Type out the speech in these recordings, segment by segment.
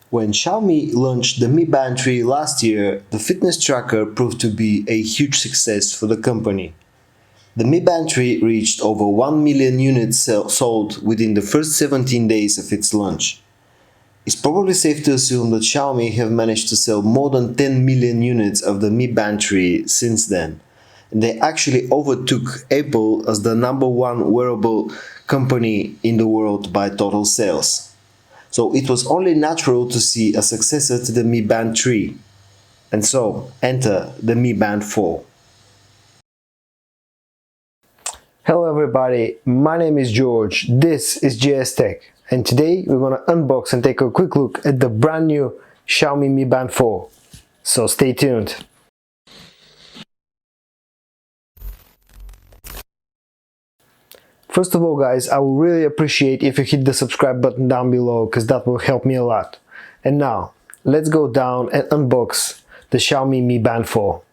When Xiaomi launched the Mi Band 3 last year, the fitness tracker proved to be a huge success for the company. The Mi Band 3 reached over 1 million units sold within the first 17 days of its launch. It's probably safe to assume that Xiaomi have managed to sell more than 10 million units of the Mi Band 3 since then, and they actually overtook Apple as the #1 wearable company in the world by total sales. So it was only natural to see a successor to the Mi Band 3. And so, enter the Mi Band 4. Hello everybody, my name is George, this is GS Tech, and today we're going to unbox and take a quick look at the brand new Xiaomi Mi Band 4. So stay tuned. First of all guys, I will really appreciate if you hit the subscribe button down below, because that will help me a lot. And now, let's go down and unbox the Xiaomi Mi Band 4.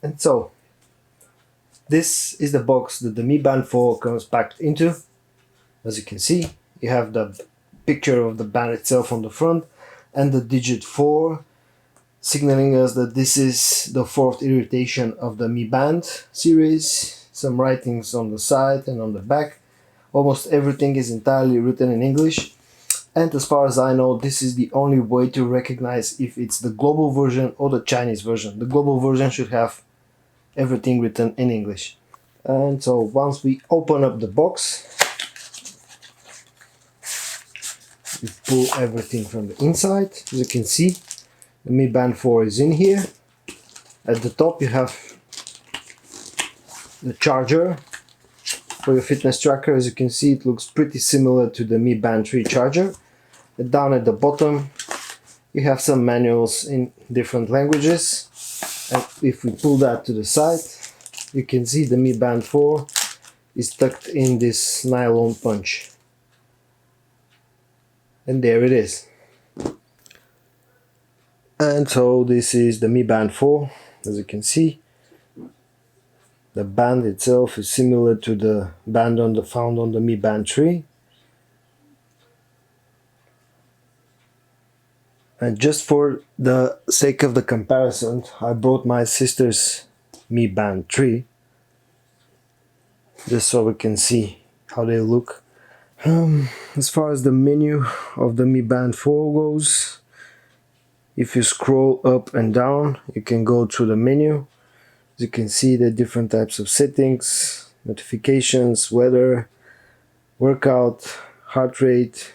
And so, this is the box that the Mi Band 4 comes packed into. As you can see, you have the picture of the band itself on the front and the digit 4, signaling us that this is the fourth iteration of the Mi Band series. Some writings on the side and on the back. Almost everything is entirely written in English, and as far as I know, this is the only way to recognize if it's the global version or the Chinese version. The global version should have everything written in English. And so once we open up the box, we pull everything from the inside. As you can see, the Mi Band 4 is in here. At the top you have the charger for your fitness tracker. As you can see, it looks pretty similar to the Mi Band 3 charger. And down at the bottom you have some manuals in different languages, and if we pull that to the side, you can see the Mi Band 4 is tucked in this nylon punch. And there it is. And so this is the Mi Band 4. As you can see, the band itself is similar to the band found on the Mi Band 3. And just for the sake of the comparison, I brought my sister's Mi Band 3, just so we can see how they look. As far as the menu of the Mi Band 4 goes, if you scroll up and down, you can go through the menu. As you can see, the different types of settings, notifications, weather, workout, heart rate,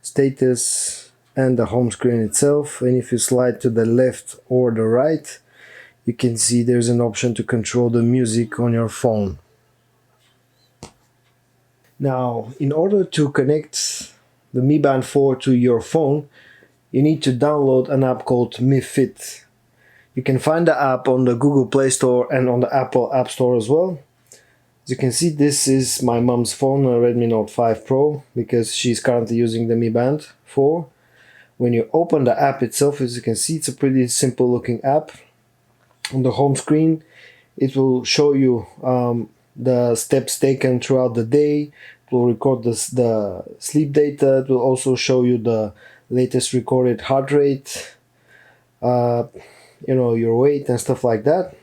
status, and the home screen itself. And if you slide to the left or the right, you can see there's an option to control the music on your phone. Now, in order to connect the Mi Band 4 to your phone, you need to download an app called Mi Fit. You can find the app on the Google Play Store and on the Apple App Store as well. As you can see, this is my mom's phone, a Redmi Note 5 Pro, because she's currently using the Mi Band 4. When you open the app itself, as you can see, it's a pretty simple looking app. On the home screen, it will show you the steps taken throughout the day. It will record the sleep data. It will also show you the latest recorded heart rate, your weight and stuff like that.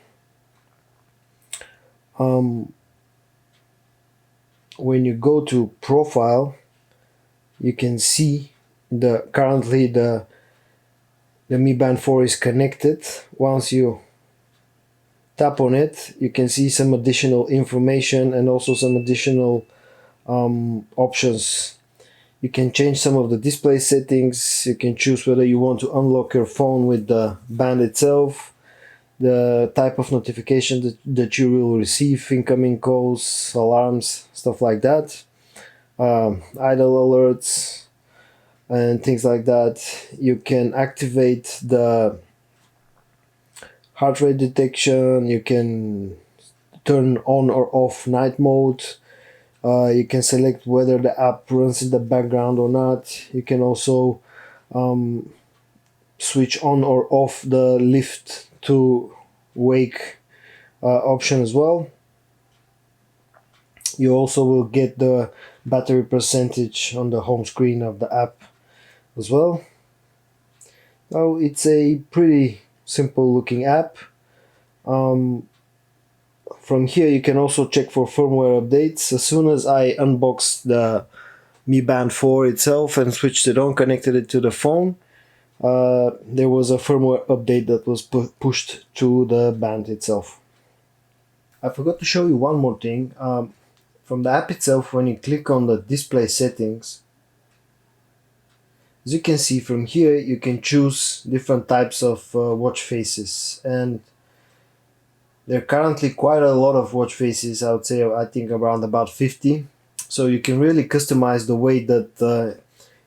When you go to profile, you can see currently the Mi Band 4 is connected. Once you tap on it, you can see some additional information and also some additional options. You can change some of the display settings. You can choose whether you want to unlock your phone with the band itself, the type of notification that you will receive, incoming calls, alarms, stuff like that, idle alerts and things like that. You can activate the heart rate detection. You can turn on or off night mode. You can select whether the app runs in the background or not. You can also switch on or off the lift to wake option as well. You also will get the battery percentage on the home screen of the app as well. Now it's a pretty simple looking app. From here you can also check for firmware updates. As soon as I unboxed the Mi Band 4 itself and switched it on, connected it to the phone, there was a firmware update that was pushed to the band itself. I forgot to show you one more thing. From the app itself, when you click on the display settings, as you can see from here, you can choose different types of watch faces, and there are currently quite a lot of watch faces. I would say, I think around about 50. So you can really customize the way that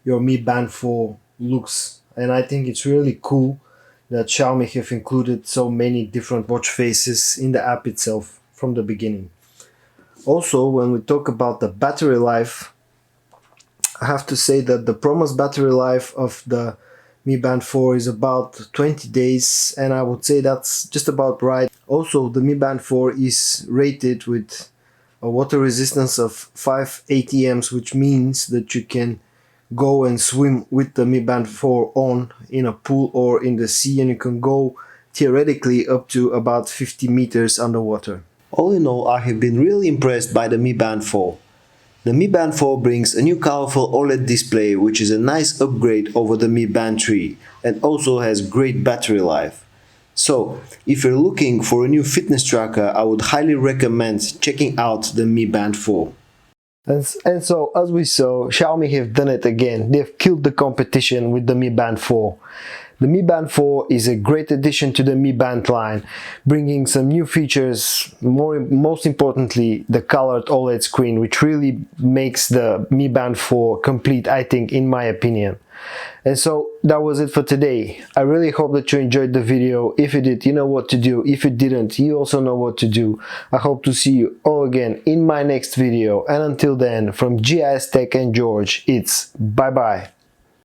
your Mi Band 4 looks, and I think it's really cool that Xiaomi have included so many different watch faces in the app itself from the beginning. Also, when we talk about the battery life, I have to say that the promised battery life of the Mi Band 4 is about 20 days, and I would say that's just about right. Also, the Mi Band 4 is rated with a water resistance of 5 ATMs, which means that you can go and swim with the Mi Band 4 on in a pool or in the sea, and you can go theoretically up to about 50 meters underwater. All in all, I have been really impressed by the Mi Band 4. The Mi Band 4 brings a new colorful OLED display, which is a nice upgrade over the Mi Band 3, and also has great battery life. So, if you're looking for a new fitness tracker, I would highly recommend checking out the Mi Band 4. And so, as we saw, Xiaomi have done it again. They've killed the competition with the Mi Band 4. The Mi Band 4 is a great addition to the Mi Band line, bringing some new features, most importantly the colored OLED screen, which really makes the Mi Band 4 complete, I think, in my opinion. And so that was it for today. I really hope that you enjoyed the video. If you did, you know what to do. If you didn't, you also know what to do. I hope to see you all again in my next video. And until then, from GIS Tech and George, it's bye bye.